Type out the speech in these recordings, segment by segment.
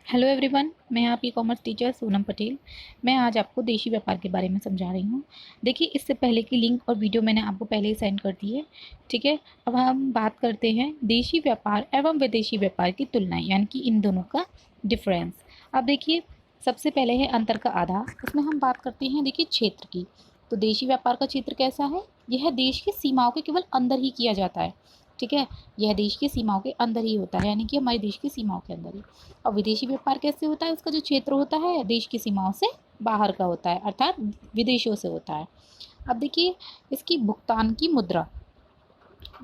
Hello everyone, मैं आपकी commerce teacher Sonam Patel. मैं आज आपको देशी व्यापार के बारे में समझा रही हूँ। देखिए, इससे पहले की लिंक और वीडियो मैंने आपको पहले ही सेंड कर दी है। ठीक है, अब हम बात करते हैं देशी व्यापार एवं विदेशी व्यापार की तुलना, यानी कि इन दोनों का डिफरेंस। अब देखिए, सबसे पहले है अंतर का आधार। इसमें हम बात करते हैं, देखिए, क्षेत्र की। तो देशी व्यापार का क्षेत्र कैसा है? यह देश की सीमाओं के केवल अंदर ही किया जाता है। ठीक है, यह देश की सीमाओं के अंदर ही होता है, यानी कि हमारे देश की सीमाओं के अंदर ही। और विदेशी व्यापार कैसे होता है? उसका जो क्षेत्र होता है देश की सीमाओं से बाहर का होता है, अर्थात विदेशों से होता है। अब देखिए, इसकी भुगतान की मुद्रा,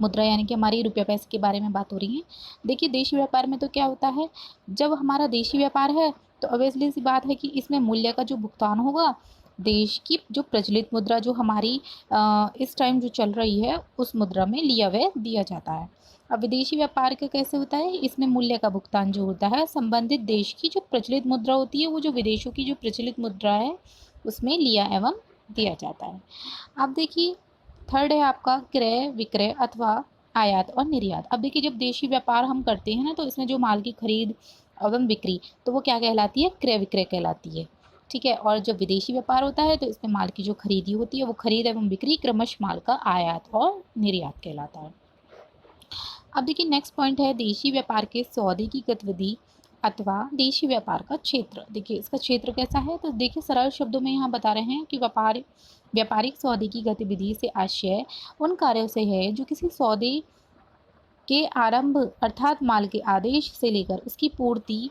मुद्रा यानी कि हमारी रुपया पैसे के बारे में बात हो रही है। देखिए, देशी व्यापार में तो क्या होता है, जब हमारा देशी व्यापार है तो ऑब्वियसली सी बात है कि इसमें मूल्य का जो भुगतान होगा, देश की जो प्रचलित मुद्रा जो हमारी इस टाइम जो चल रही है उस मुद्रा में लिया हुआ दिया जाता है। अब विदेशी व्यापार का कैसे होता है? इसमें मूल्य का भुगतान जो होता है संबंधित देश की जो प्रचलित मुद्रा होती है, वो जो विदेशों की जो प्रचलित मुद्रा है उसमें लिया एवं दिया जाता है। अब देखिए, थर्ड है आपका क्रय विक्रय अथवा आयात और निर्यात। अब देखिए, जब देशी व्यापार हम करते हैं ना, तो इसमें जो माल की खरीद एवं बिक्री, तो वो क्या कहलाती है? क्रय विक्रय कहलाती है। ठीक है, और जब विदेशी व्यापार होता है तो इसमें माल की जो खरीदी होती है वो खरीद एवं बिक्री, क्रमश माल का आयात और निर्यात कहलाता है। अब देखिए, नेक्स्ट पॉइंट है देशी व्यापार के सौदे की गतिविधि अथवा देशी व्यापार का क्षेत्र। देखिए, इसका क्षेत्र कैसा है? तो देखिए, सरल शब्दों में यहाँ बता रहे हैं कि व्यापारिक सौदे की गतिविधि से आशय उन कार्यों से है जो किसी सौदे के आरंभ अर्थात माल के आदेश से लेकर उसकी पूर्ति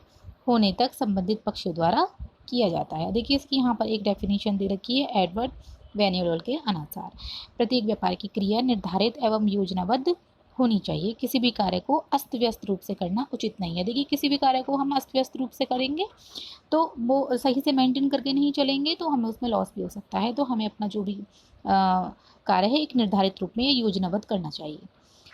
होने तक संबंधित पक्षों द्वारा किया जाता है। देखिए, इसकी यहाँ पर एक डेफिनेशन दे रखी है एडवर्ड वेन्यूल के अनुसार, प्रत्येक व्यापार की क्रिया निर्धारित एवं योजनाबद्ध होनी चाहिए। किसी भी कार्य को अस्त व्यस्त रूप से करना उचित नहीं है। देखिए, किसी भी कार्य को हम अस्त व्यस्त रूप से करेंगे तो वो सही से मेंटेन करके नहीं चलेंगे तो हमें उसमें लॉस भी हो सकता है। तो हमें अपना जो भी कार्य है एक निर्धारित रूप में योजनाबद्ध करना चाहिए।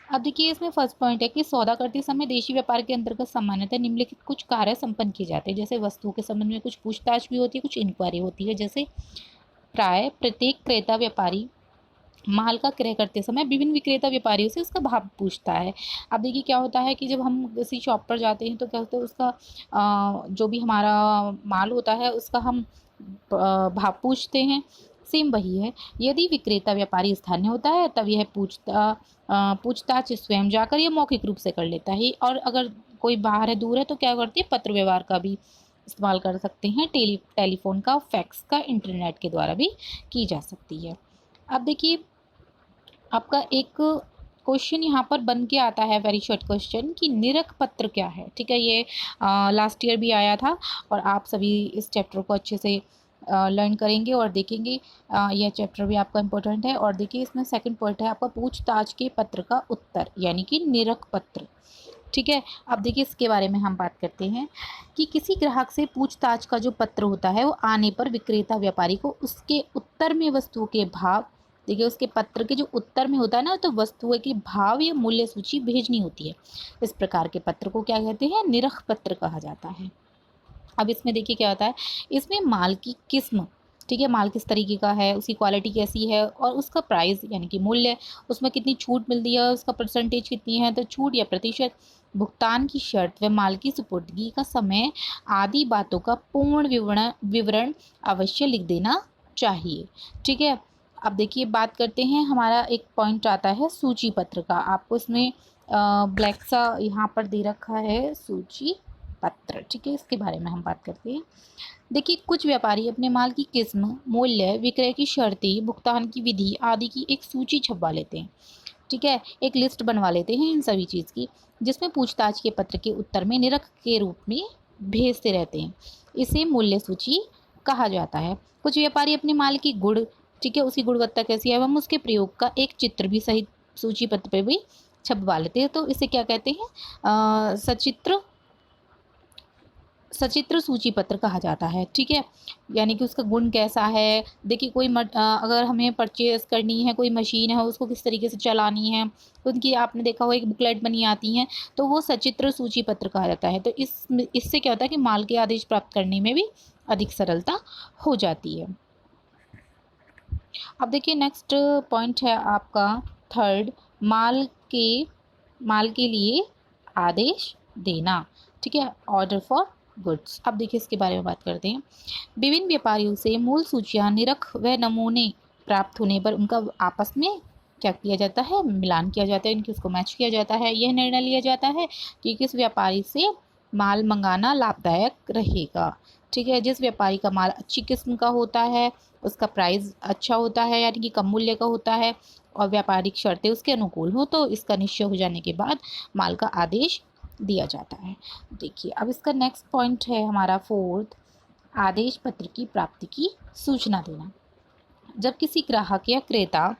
अब देखिए, इसमें फर्स्ट पॉइंट है कि सौदा करते समय देशी व्यापार के अंतर्गत सामान्यतः निम्नलिखित कुछ कार्य संपन्न किए जाते हैं। जैसे वस्तुओं के संबंध में कुछ पूछताछ भी होती है, कुछ इंक्वायरी होती है। जैसे प्राय प्रत्येक क्रेता व्यापारी माल का क्रय करते समय विभिन्न विक्रेता व्यापारियों से उसका भाव पूछता है। अब देखिए, क्या होता है कि जब हम किसी शॉप पर जाते हैं तो क्या होता है, उसका जो भी हमारा माल होता है उसका हम भाव पूछते हैं। सेम वही है, यदि विक्रेता व्यापारी स्थानीय होता है तब यह पूछताछ स्वयं जाकर या मौखिक रूप से कर लेता है। और अगर कोई बाहर है, दूर है, तो क्या करती है, पत्र व्यवहार का भी इस्तेमाल कर सकते हैं। टेलीफोन का, फैक्स का, इंटरनेट के द्वारा भी की जा सकती है। अब देखिए, आपका एक क्वेश्चन यहाँ पर बन के आता है, वेरी शॉर्ट क्वेश्चन, कि निरख पत्र क्या है? ठीक है, ये लास्ट ईयर भी आया था और आप सभी इस चैप्टर को अच्छे से लर्न करेंगे और देखेंगे। यह चैप्टर भी आपका इम्पोर्टेंट है। और देखिए, इसमें सेकंड पॉइंट है आपका पूछताछ के पत्र का उत्तर, यानी कि निरख पत्र। ठीक है, अब देखिए, इसके बारे में हम बात करते हैं कि किसी ग्राहक से पूछताछ का जो पत्र होता है वो आने पर विक्रेता व्यापारी को उसके उत्तर में वस्तुओं के भाव, देखिए, उसके पत्र के जो उत्तर में होता है ना, तो वस्तुओं के भाव या मूल्य सूची भेजनी होती है। इस प्रकार के पत्र को क्या कहते हैं? निरख पत्र कहा जाता है। अब इसमें देखिए क्या होता है, इसमें माल की किस्म, ठीक है, माल किस तरीके का है, उसकी क्वालिटी कैसी है और उसका प्राइस यानी कि मूल्य, उसमें कितनी छूट मिलती है, उसका परसेंटेज कितनी है, तो छूट या प्रतिशत, भुगतान की शर्त व माल की सुपुर्दगी का समय आदि बातों का पूर्ण विवरण अवश्य लिख देना चाहिए। ठीक है, अब देखिए, बात करते हैं, हमारा एक पॉइंट आता है सूची पत्र का। आपको इसमें ब्लैक सा यहाँ पर दे रखा है सूची पत्र। ठीक है, इसके बारे में हम बात करते हैं। देखिए, कुछ व्यापारी अपने माल की किस्म, मूल्य, विक्रय की शर्तें, भुगतान की विधि आदि की एक सूची छपवा लेते हैं। ठीक है, एक लिस्ट बनवा लेते हैं इन सभी चीज़ की, जिसमें पूछताछ के पत्र के उत्तर में निरख के रूप में भेजते रहते हैं। इसे मूल्य सूची कहा जाता है। कुछ व्यापारी अपने माल की गुण, ठीक है, उसकी गुणवत्ता कैसी है एवं उसके प्रयोग का एक चित्र भी सहित सूची पत्र पे भी छपवा लेते हैं। तो इसे क्या कहते हैं? सचित्र सूची पत्र कहा जाता है। ठीक है, यानी कि उसका गुण कैसा है। देखिए, अगर हमें परचेज करनी है, कोई मशीन है, उसको किस तरीके से चलानी है, उनकी आपने देखा हो एक बुकलेट बनी आती हैं, तो वो सचित्र सूची पत्र कहा जाता है। तो इससे क्या होता है कि माल के आदेश प्राप्त करने में भी अधिक सरलता हो जाती है। अब देखिए, नेक्स्ट पॉइंट है आपका थर्ड, माल के लिए आदेश देना। ठीक है, ऑर्डर फॉर गुड्स। अब देखिए इसके बारे में बात करते हैं। विभिन्न व्यापारियों से मूल सूचियां, निरख व नमूने प्राप्त होने पर उनका आपस में क्या किया जाता है, मिलान किया जाता है, इनकी उसको मैच किया जाता है। यह निर्णय लिया जाता है कि किस व्यापारी से माल मंगाना लाभदायक रहेगा। ठीक है, जिस व्यापारी का माल अच्छी किस्म का होता है, उसका प्राइस अच्छा होता है यानी कि कम मूल्य का होता है और व्यापारिक शर्तें उसके अनुकूल हो, तो इसका निश्चय हो जाने के बाद माल का आदेश दिया जाता है। देखिए अब इसका नेक्स्ट पॉइंट है हमारा फोर्थ, आदेश पत्र की प्राप्ति की सूचना देना। जब किसी ग्राहक या क्रेता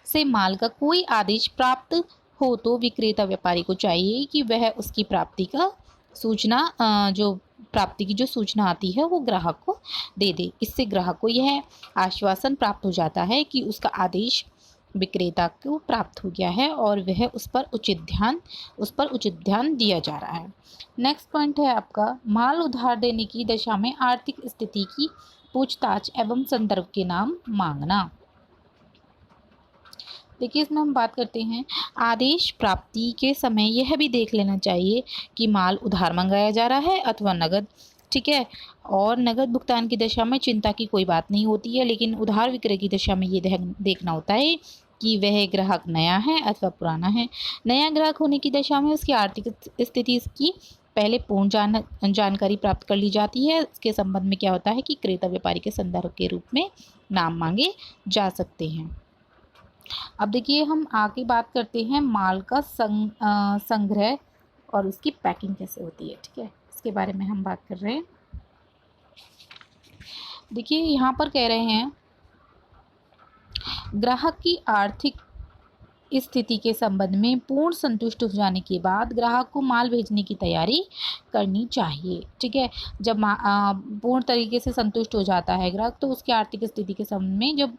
से माल का कोई आदेश प्राप्त हो तो विक्रेता व्यापारी को चाहिए कि वह उसकी प्राप्ति का सूचना जो प्राप्ति की जो सूचना आती है वो ग्राहक को दे दे। इससे ग्राहक को यह आश्वासन प्राप्त हो जाता है कि उसका आदेश विक्रेता को प्राप्त हो गया है और वह उस पर उचित ध्यान दिया जा रहा है। नेक्स्ट पॉइंट है आपका, माल उधार देने की दशा में आर्थिक स्थिति की पूछताछ एवं संदर्भ के नाम मांगना। देखिए इसमें हम बात करते हैं, आदेश प्राप्ति के समय यह भी देख लेना चाहिए कि माल उधार मंगाया जा रहा है अथवा नगद। ठीक है, और नगद भुगतान की दशा में चिंता की कोई बात नहीं होती है, लेकिन उधार विक्रय की दशा में ये देखना होता है कि वह ग्राहक नया है अथवा पुराना है। नया ग्राहक होने की दशा में उसकी आर्थिक स्थिति इसकी पहले पूर्ण जानकारी प्राप्त कर ली जाती है। इसके संबंध में क्या होता है कि क्रेता व्यापारी के संदर्भ के रूप में नाम मांगे जा सकते हैं। अब देखिए हम आगे बात करते हैं माल का संग्रह और उसकी पैकिंग कैसे होती है। ठीक है, इसके बारे में हम बात कर रहे हैं। देखिए यहाँ पर कह रहे हैं, ग्राहक की आर्थिक स्थिति के संबंध में पूर्ण संतुष्ट हो जाने के बाद ग्राहक को माल भेजने की तैयारी करनी चाहिए। ठीक है, जब पूर्ण तरीके से संतुष्ट हो जाता है ग्राहक, तो उसकी आर्थिक स्थिति के संबंध में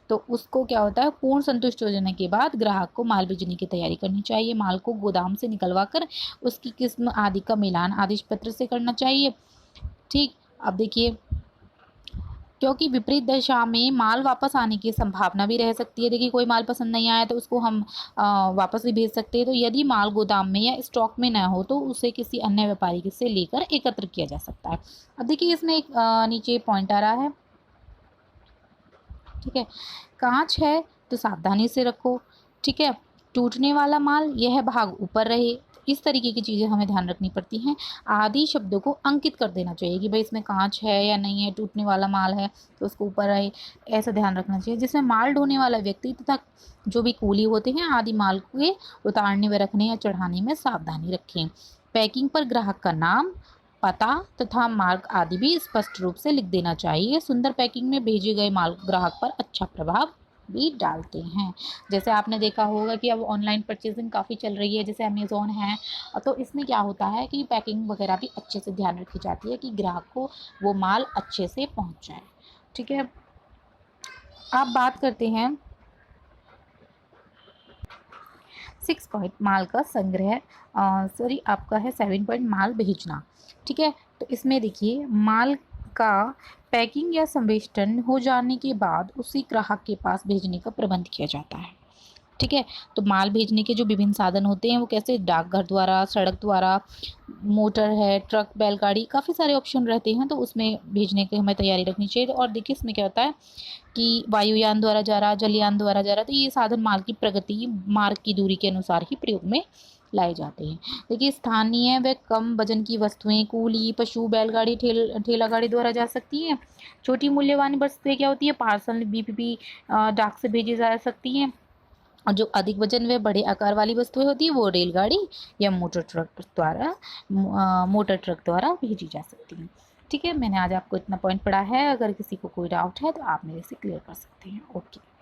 तो उसको क्या होता है, पूर्ण संतुष्ट हो जाने के बाद ग्राहक को माल भेजने की तैयारी करनी चाहिए। माल को गोदाम से निकलवा कर उसकी किस्म आदि का मिलान आदेश पत्र से करना चाहिए। ठीक, अब देखिए, क्योंकि विपरीत दशा में माल वापस आने की संभावना भी रह सकती है। देखिए कोई माल पसंद नहीं आया तो उसको हम वापस भी भेज सकते हैं। तो यदि माल गोदाम में या स्टॉक में न हो तो उसे किसी अन्य व्यापारी से लेकर एकत्र किया जा सकता है। अब देखिए इसमें एक नीचे पॉइंट आ रहा है। ठीक है, कांच है तो सावधानी से रखो। ठीक है, टूटने वाला माल यह भाग ऊपर रहे, इस तरीके की चीज़ें हमें ध्यान रखनी पड़ती हैं। आदि शब्दों को अंकित कर देना चाहिए कि भाई इसमें कांच है या नहीं है, टूटने वाला माल है तो उसको ऊपर रहे, ऐसा ध्यान रखना चाहिए। जिसमें माल ढोने वाला व्यक्ति तथा जो भी कूली होते हैं आदि माल के उतारने व रखने या चढ़ाने में सावधानी रखें। पैकिंग पर ग्राहक का नाम, पता तथा मार्ग आदि भी स्पष्ट रूप से लिख देना चाहिए। सुंदर पैकिंग में भेजे गए माल ग्राहक पर अच्छा प्रभाव भी डालते हैं। जैसे आपने देखा होगा कि अब ऑनलाइन परचेजिंग काफ़ी चल रही है, जैसे अमेज़ॉन है, तो इसमें क्या होता है कि पैकिंग वगैरह भी अच्छे से ध्यान रखी जाती है कि ग्राहक को वो माल अच्छे से पहुंच जाए। ठीक है, अब बात करते हैं 6 पॉइंट, माल का संग्रह, आपका है 7 पॉइंट, माल भेजना। ठीक है, तो इसमें देखिए माल का पैकिंग या संवेष्टन हो जाने के बाद उसी ग्राहक के पास भेजने का प्रबंध किया जाता है। ठीक है, तो माल भेजने के जो विभिन्न साधन होते हैं वो कैसे, डाकघर द्वारा, सड़क द्वारा, मोटर है, ट्रक, बैलगाड़ी, काफ़ी सारे ऑप्शन रहते हैं, तो उसमें भेजने की हमें तैयारी रखनी चाहिए। और देखिए इसमें क्या होता है कि वायुयान द्वारा जा रहा, जलयान द्वारा जा रहा, तो ये साधन माल की प्रगति, मार्ग की दूरी के अनुसार ही प्रयोग में लाए जाते हैं। देखिए स्थानीय व कम वजन की वस्तुएं कूली, पशु, बैलगाड़ी, ठेला गाड़ी द्वारा जा सकती हैं। छोटी मूल्यवान वस्तुएं क्या होती है, पार्सल, बीपीपी, डाक से भेजी जा सकती हैं। और जो अधिक वजन व बड़े आकार वाली वस्तुएं होती है वो रेलगाड़ी या मोटर ट्रक द्वारा भेजी जा सकती हैं। ठीक है, मैंने आज आपको इतना पॉइंट पढ़ा है। अगर किसी को कोई डाउट है तो आप मेरे से क्लियर कर सकते हैं। ओके।